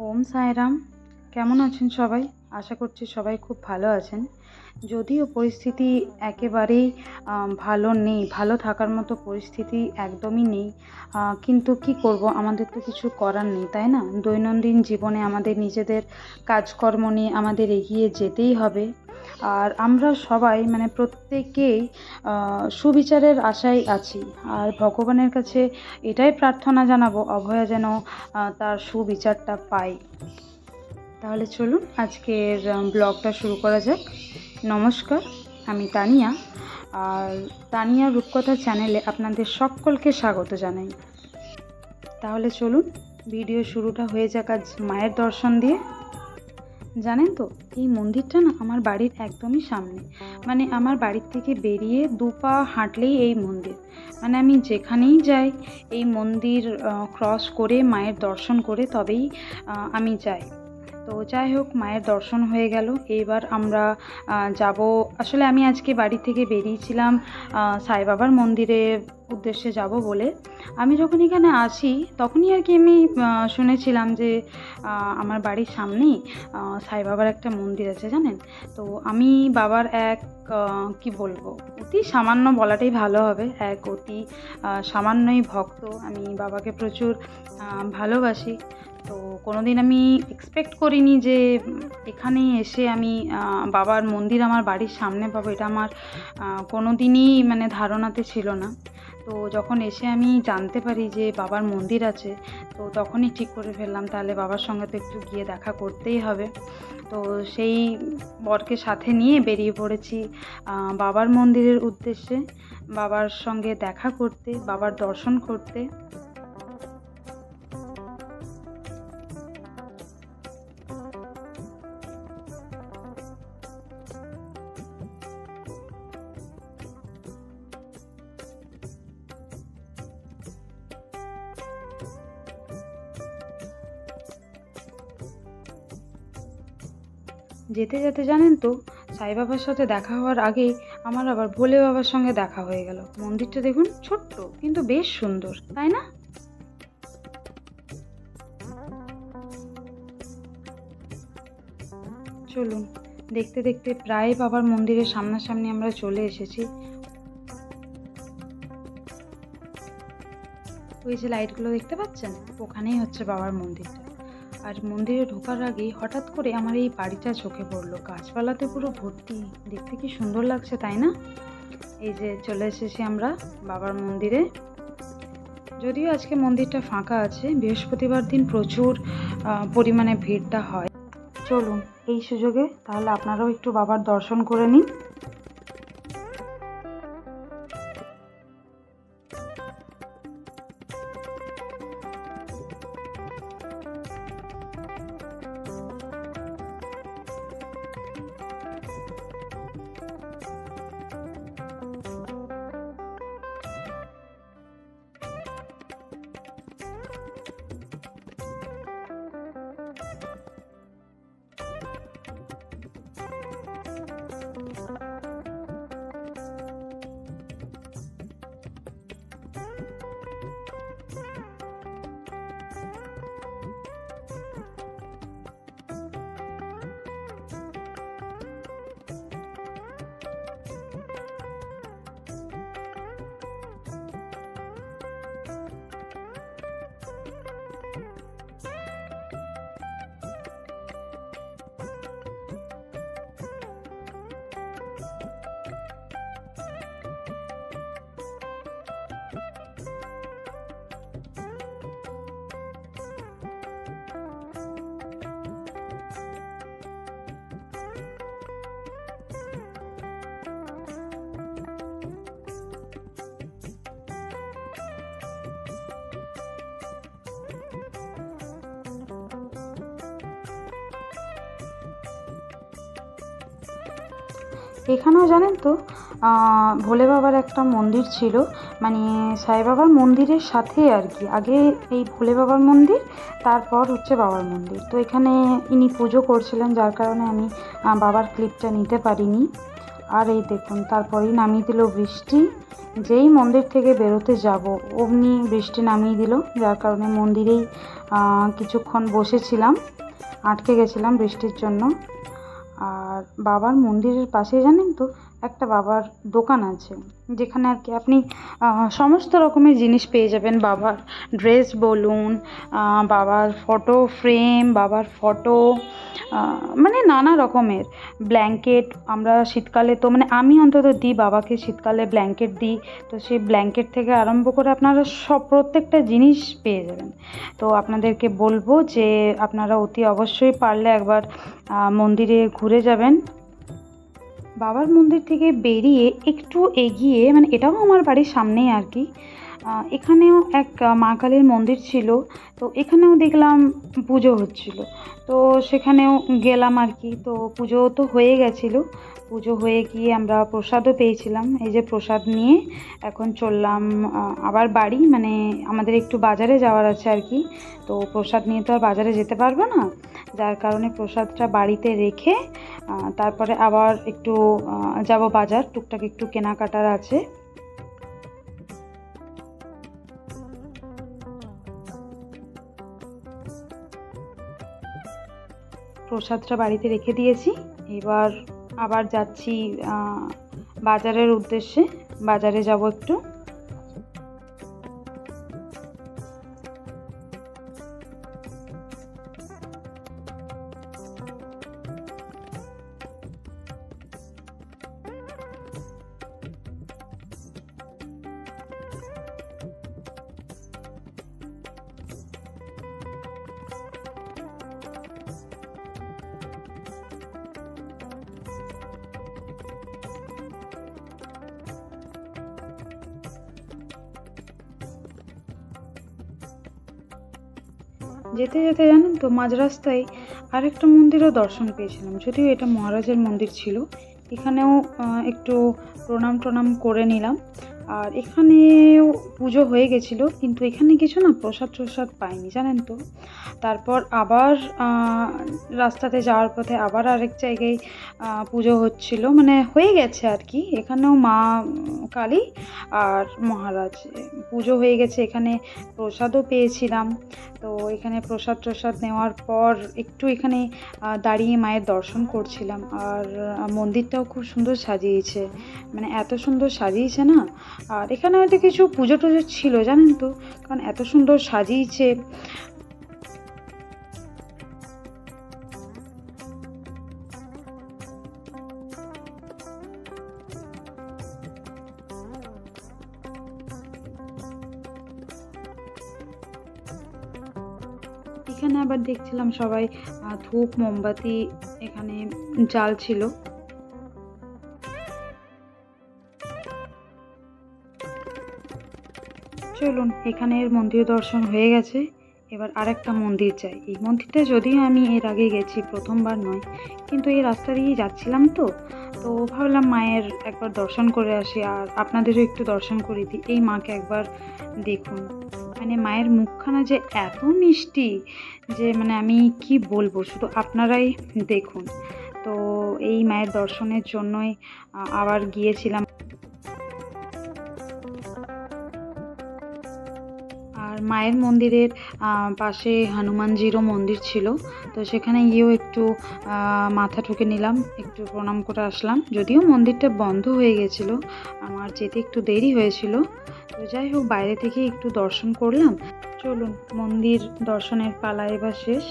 ওম সাইরাম। কেমন আছেন সবাই? আশা করছি সবাই খুব ভালো আছেন। যদিও পরিস্থিতি একেবারেই ভালো নেই, ভালো থাকার মতো পরিস্থিতি একদমই নেই, কিন্তু কি করব, আমাদের তো কিছু করার নেই, তাই না? দৈনন্দিন জীবনে আমাদের নিজেদের কাজকর্ম নিয়ে আমাদের এগিয়ে যেতেই হবে। আর আমরা সবাই প্রত্যেকেই সুবিচারের আশায় আছি। আর ভগবানের কাছে এটাই প্রার্থনা জানাবো, অভয়া যেন তার সুবিচারটা পাই। তাহলে চলুন আজকের ব্লগটা শুরু করা যাক। নমস্কার, আমি তানিয়া। আর তানিয়া রূপকথা চ্যানেলে আপনাদের সকলকে স্বাগত জানাই। তাহলে চলুন ভিডিও শুরুটা হয়ে যাক আজ মায়ের দর্শন দিয়ে। জানেন তো, এই মন্দিরটা না আমার বাড়ির একদমই সামনে। আমার বাড়ির থেকে বেরিয়ে 2 পা হাঁটলেই এই মন্দির। আমি যেখানেই যাই এই মন্দির ক্রস করে মায়ের দর্শন করে তবেই আমি যাই। তো যাই হোক, মায়ের দর্শন হয়ে গেল। এবার আমরা যাব। আসলে আমি আজকে বাড়ি থেকে বেরিয়েছিলাম সাই বাবার মন্দিরের উদ্দেশ্যে যাব বলে। আমি যখন এখানে আসি তখনই আর কি আমি শুনেছিলাম যে আমার বাড়ির সামনেই সাই বাবার একটা মন্দির আছে, জানেন তো। আমি বাবার এক কি বলবো, অতি সামান্য বলাটাই ভালো হবে, এক অতি সামান্যই ভক্ত। আমি বাবাকে প্রচুর ভালোবাসি। তো কোনোদিন আমি এক্সপেক্ট করিনি যে এখানে এসে আমি বাবার মন্দির আমার বাড়ির সামনে পাবো। এটা আমার কোনো দিনই ধারণাতে ছিল না। তো যখন এসে আমি জানতে পারি যে বাবার মন্দির আছে, তো তখনই ঠিক করে ফেললাম তাহলে বাবার সঙ্গে তো একটু গিয়ে দেখা করতেই হবে। তো সেই বরকে সাথে নিয়ে বেরিয়ে পড়েছি বাবার মন্দিরের উদ্দেশ্যে, বাবার সঙ্গে দেখা করতে, বাবার দর্শন করতে। যেতে যেতে জানেন তো, সাই বাবার সাথে দেখা হওয়ার আগেই আমার আবার ভোলে বাবার সঙ্গে দেখা হয়ে গেল। মন্দিরটা দেখুন, ছোট্ট কিন্তু বেশ সুন্দর, তাই না? চলুন, দেখতে দেখতে প্রায় বাবার মন্দিরের সামনাসামনি আমরা চলে এসেছি। ওই যে লাইটগুলো দেখতে পাচ্ছেন, ওখানেই হচ্ছে বাবার মন্দিরটা। আর মন্দিরে ঢোকার আগেই হঠাৎ করে আমার এই বাড়িটা চোখে পড়লো, গাছপালাতে পুরো ভর্তি। দেখতে কি সুন্দর লাগছে, তাই না? এই যে চলে এসেছি আমরা বাবার মন্দিরে। যদিও আজকে মন্দিরটা ফাঁকা আছে, বৃহস্পতিবার দিন প্রচুর পরিমাণে ভিড়টা হয়। চলুন এই সুযোগে তাহলে আপনারাও একটু বাবার দর্শন করে নিন। এখানেও জানেন তো ভোলে বাবার একটা মন্দির ছিল, সাই বাবার মন্দিরের সাথে আর কি। আগে এই ভোলে বাবার মন্দির, তারপর হচ্ছে বাবার মন্দির। তো এখানে ইনি পুজো করছিলেন, যার কারণে আমি বাবার ক্লিপটা নিতে পারিনি। আর এই দেখুন তারপরেই নামিয়ে দিল বৃষ্টি। যেই মন্দির থেকে বেরোতে যাব অমনি বৃষ্টি নামিয়ে দিল, যার কারণে মন্দিরেই কিছুক্ষণ বসেছিলাম, আটকে গেছিলাম বৃষ্টির জন্য। আর বাবার মন্দিরের পাশে জানেন তো একটা বাবার দোকান আছে, যেখানে আর কি আপনি সমস্ত রকমের জিনিস পেয়ে যাবেন। বাবার ড্রেস বলুন, বাবার ফটো ফ্রেম, বাবার ফটো, মানে নানা রকমের ব্ল্যাঙ্কেট। আমরা শীতকালে তো মানে আমি অন্তত দিই বাবাকে, শীতকালে ব্ল্যাঙ্কেট দিই, তো সেই ব্ল্যাঙ্কেট থেকে আরম্ভ করে আপনারা সব প্রত্যেকটা জিনিস পেয়ে যাবেন। তো আপনাদেরকে বলবো যে আপনারা অতি অবশ্যই পারলে একবার মন্দিরে ঘুরে যাবেন। বাবার মন্দির থেকে বেরিয়ে একটু এগিয়ে, মানে এটাও আমার বাড়ির সামনেই আর কি, এখানেও এক মা কালীর মন্দির ছিল। তো এখানেও দেখলাম পুজো হচ্ছিল, তো সেখানেও গেলাম আর কি। তো পুজো তো হয়ে গেছিলো, পুজো হয়ে গিয়ে আমরা প্রসাদও পেয়েছিলাম। এই যে প্রসাদ নিয়ে এখন চললাম আবার বাড়ি, মানে আমাদের একটু বাজারে যাওয়ার আছে আর কি। তো প্রসাদ নিয়ে তো আর বাজারে যেতে পারবো না, যার কারণে প্রসাদটা বাড়িতে রেখে তারপরে আবার একটু যাব বাজার, টুকটাক একটু কেনাকাটার আছে। প্রসাদটা বাড়িতে রেখে দিয়েছি, এবার আবার যাচ্ছি বাজারের উদ্দেশ্যে। বাজারে যাব একটু। যেতে যেতে জানেন তো মাঝ রাস্তায় আরেকটা মন্দিরও দর্শন পেয়েছিলাম, যদিও এটা মহারাজের মন্দির ছিল। এখানেও একটু প্রণাম করে নিলাম। আর এখানেও পুজো হয়ে গেছিলো, কিন্তু এখানে কিছু না প্রসাদ পাইনি জানেন তো। তারপর আবার রাস্তাতে যাওয়ার পথে আবার আরেক জায়গায় পুজো হচ্ছিল, মানে হয়ে গেছে আর কি। এখানেও মা কালী আর মহারাজ পুজো হয়ে গেছে, এখানে প্রসাদও পেয়েছিলাম। তো এখানে প্রসাদ নেওয়ার পর একটু এখানে দাঁড়িয়ে মায়ের দর্শন করছিলাম। আর মন্দিরটাও খুব সুন্দর সাজিয়েছে, মানে এত সুন্দর সাজিয়েছে না। আর এখানে হয়তো কিছু পুজো টুজো ছিল জানেন তো, কারণ এত সুন্দর সাজিয়েছে। এখানে আবার দেখছিলাম সবাই ধূপ মোমবাতি এখানে জ্বালছিল। চলুন, এখানের মন্দির দর্শন হয়ে গেছে, এবার আরেকটা মন্দির যাই। এই মন্দিরটা যদিও আমি এর আগে গেছি, প্রথমবার নয়, কিন্তু এই রাস্তা দিয়ে যাচ্ছিলাম তো ভাবলাম মায়ের একবার দর্শন করে আসি, আর আপনাদেরও একটু দর্শন করে দিই। এই মাকে একবার দেখুন, মানে মায়ের মুখখানা যে এত মিষ্টি যে মানে আমি কি বলবো, শুধু আপনারাই দেখুন। তো এই মায়ের দর্শনের জন্যই আবার গিয়েছিলাম। আর মায়ের মন্দিরের পাশে হনুমানজিরও মন্দির ছিল, তো সেখানে গিয়েও একটু মাথা ঠুকে নিলাম, একটু প্রণাম করে আসলাম। যদিও মন্দিরটা বন্ধ হয়ে গেছিলো, আমার যেতে একটু দেরি হয়েছিল, তো যাই হোক বাইরে থেকে একটু দর্শন করলাম। চলুন, মন্দির দর্শনের পালা এবার শেষ,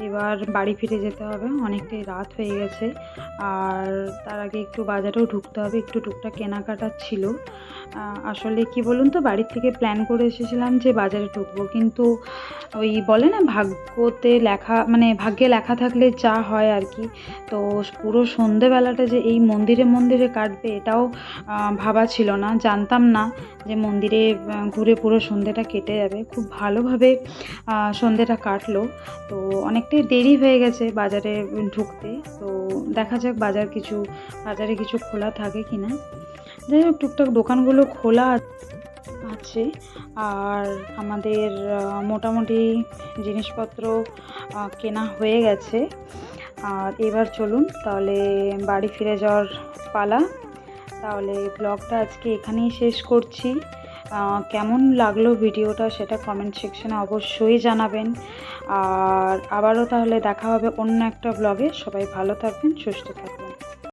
এবার বাড়ি ফিরে যেতে হবে, অনেকটাই রাত হয়ে গেছে। আর তার আগে একটু বাজারেও ঢুকতে হবে, একটু টুকটাক কেনাকাটা ছিল। আসলে কি বলুন তো, বাড়ির থেকে প্ল্যান করে এসেছিলাম যে বাজারে ঢুকবো, কিন্তু ওই বলে না ভাগ্যতে লেখা, মানে ভাগ্যে লেখা থাকলে যা হয় আর কি। তো পুরো সন্ধেবেলাটা যে এই মন্দিরে কাটবে এটাও ভাবা ছিল না, জানতাম না যে মন্দিরে ঘুরে পুরো সন্ধেটা কেটে যাবে। খুব ভালোভাবে সন্ধেটা কাটলো। তো অনেকটাই দেরি হয়ে গেছে বাজারে ঢুকতে, তো দেখা যাক বাজারে কিছু খোলা থাকে কিনা। যাই হোক, টুকটাক দোকানগুলো খোলা আছে। আর আমাদের মোটামুটি জিনিসপত্র কেনা হয়ে গেছে। আর এবার চলুন তাহলে বাড়ি ফিরে যাওয়ার পালা। তাহলে ব্লগটা আজকে এখানেই শেষ করছি। কেমন লাগলো ভিডিওটা সেটা কমেন্ট সেকশনে অবশ্যই জানাবেন। আর আবারও তাহলে দেখা হবে অন্য একটা ব্লগে। সবাই ভালো থাকবেন, সুস্থ থাকবেন।